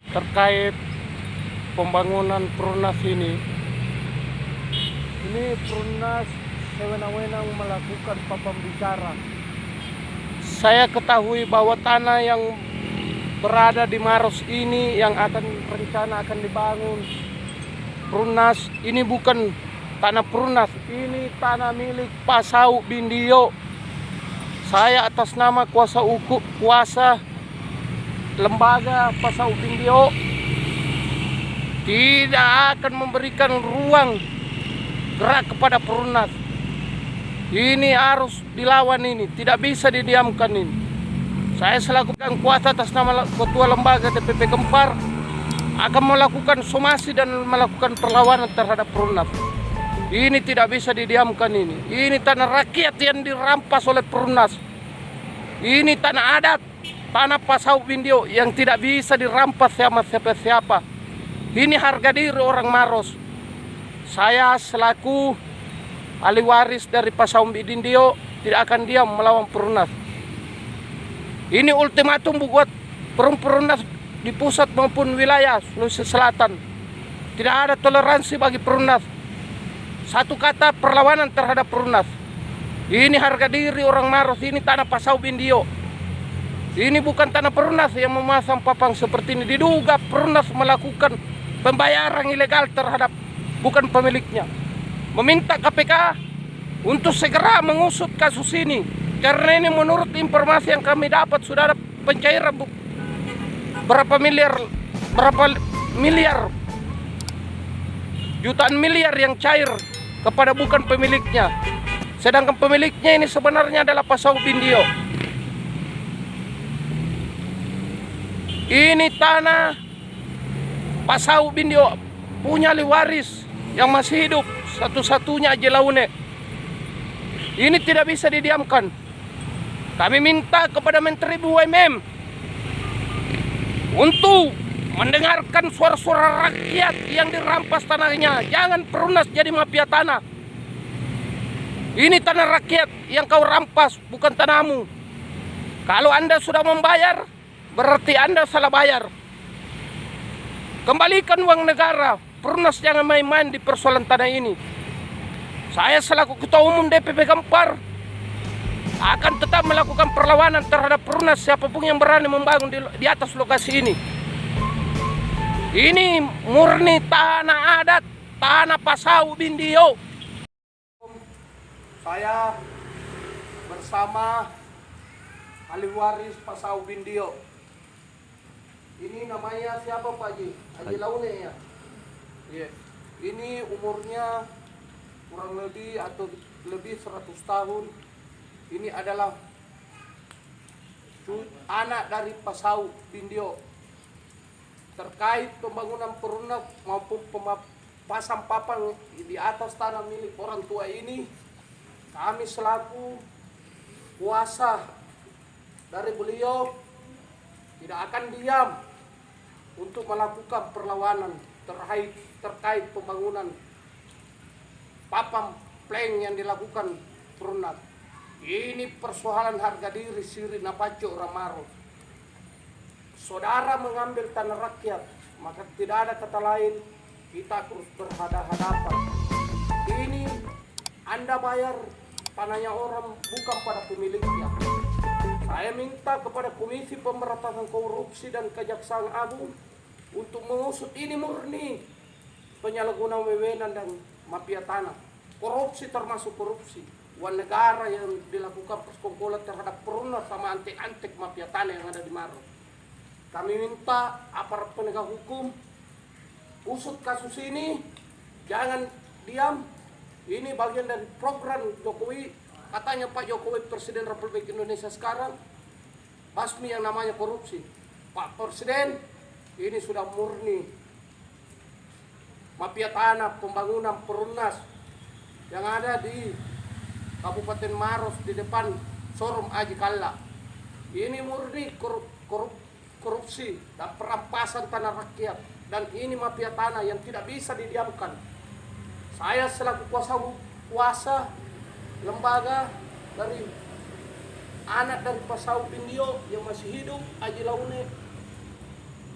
terkait pembangunan Perumnas ini. Ini Perumnas sewenang-wenang melakukan papan bicara. Saya ketahui bahwa tanah yang berada di Maros ini yang rencana akan dibangun Perumnas ini bukan tanah Perumnas, ini tanah milik Pasau Bindio. Saya atas nama kuasa lembaga Pasau Bindio tidak akan memberikan ruang gerak kepada Perumnas. Ini harus dilawan, ini tidak bisa didiamkan ini. Saya selaku kuasa atas nama ketua lembaga DPP Gempar akan melakukan somasi dan melakukan perlawanan terhadap Perumnas. Ini tidak bisa didiamkan ini. Ini tanah rakyat yang dirampas oleh Perumnas. Ini tanah adat, tanah Pasau Bindio yang tidak bisa dirampas sama siapa-siapa. Ini harga diri orang Maros. Saya selaku ahli waris dari Pasau Bindio tidak akan diam melawan Perumnas. Ini ultimatum buat Perumnas di pusat maupun wilayah Sulawesi Selatan. Tidak ada toleransi bagi Perumnas. Satu kata perlawanan terhadap Perumnas. Ini harga diri orang Maros, ini tanah Pasau Bindio. Ini bukan tanah Perumnas yang memasang papan seperti ini. Diduga Perumnas melakukan pembayaran ilegal terhadap bukan pemiliknya. Meminta KPK untuk segera mengusut kasus ini. Karena ini menurut informasi yang kami dapat sudah ada pencairan berapa miliar jutaan miliar yang cair kepada bukan pemiliknya. Sedangkan pemiliknya ini sebenarnya adalah Pasau Bindio. Ini tanah Pasau Bindio punya ahli waris yang masih hidup, satu-satunya Haji Laune. Ini tidak bisa didiamkan. Kami minta kepada Menteri BUMN untuk mendengarkan suara-suara rakyat yang dirampas tanahnya. Jangan Perumnas jadi mafia tanah. Ini tanah rakyat yang kau rampas, bukan tanahmu. Kalau Anda sudah membayar, berarti Anda salah bayar. Kembalikan uang negara. Perumnas jangan main-main di persoalan tanah ini. Saya selaku Ketua Umum DPP Gempar akan tetap melakukan perlawanan terhadap Perumnas siapapun yang berani membangun di atas lokasi ini. Ini murni tanah adat, tanah Pasau Bindio. Saya bersama ahli waris Pasau Bindio. Ini namanya siapa Pak Haji? Haji Laune ya? Iya. Ini umurnya kurang lebih atau lebih 100 tahun. Ini adalah anak dari Pasau Bindio. Terkait pembangunan Perumnas maupun pasang papan di atas tanah milik orang tua ini, kami selaku kuasa dari beliau tidak akan diam untuk melakukan perlawanan terkait pembangunan papan plank yang dilakukan Perumnas. Ini persoalan harga diri Siri Napaco orang Maros. Saudara mengambil tanah rakyat, maka tidak ada kata lain, kita terus berhadapan. Ini Anda bayar tanahnya orang bukan pada pemiliknya. Saya minta kepada Komisi Pemberantasan Korupsi dan Kejaksaan Agung untuk mengusut ini murni penyalahgunaan wewenang dan mafia tanah. Korupsi termasuk korupsi uang negara yang dilakukan persekongkolan terhadap Perumnas sama antek-antek mafia tanah yang ada di Maros. Kami minta aparat penegak hukum usut kasus ini, jangan diam. Ini bagian dari program Jokowi. Katanya Pak Jokowi Presiden Republik Indonesia sekarang basmi yang namanya korupsi. Pak Presiden, ini sudah murni mafia tanah pembangunan Perumnas yang ada di Kabupaten Maros di depan showroom Aji Kalla. Ini murni korupsi dan perampasan tanah rakyat, dan ini mafia tanah yang tidak bisa didiamkan. Saya selaku kuasa lembaga dari anak dari Pasau Bindio yang masih hidup, Haji Laune,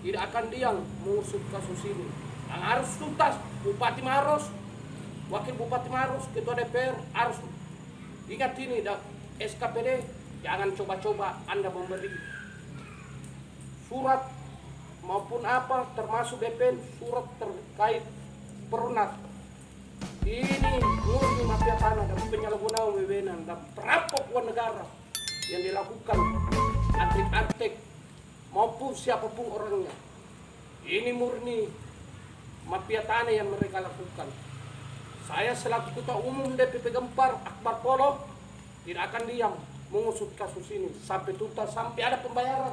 tidak akan diam mengusut kasus ini. Yang harus tuntas Bupati Maros, Wakil Bupati Maros, Ketua DPR harus ingat ini. Dan SKPD jangan coba-coba Anda memberi surat maupun apa termasuk BPN surat terkait Perunat. Ini murni mafia tanah dan penyalahgunaan wewenang dan perampok uang negara yang dilakukan artik-artik maupun siapapun orangnya. Ini murni mafia tanah yang mereka lakukan. Saya selaku Ketua Umum DPP Gempar Akbar Polo tidak akan diam mengusut kasus ini sampai tuntas, sampai ada pembayaran.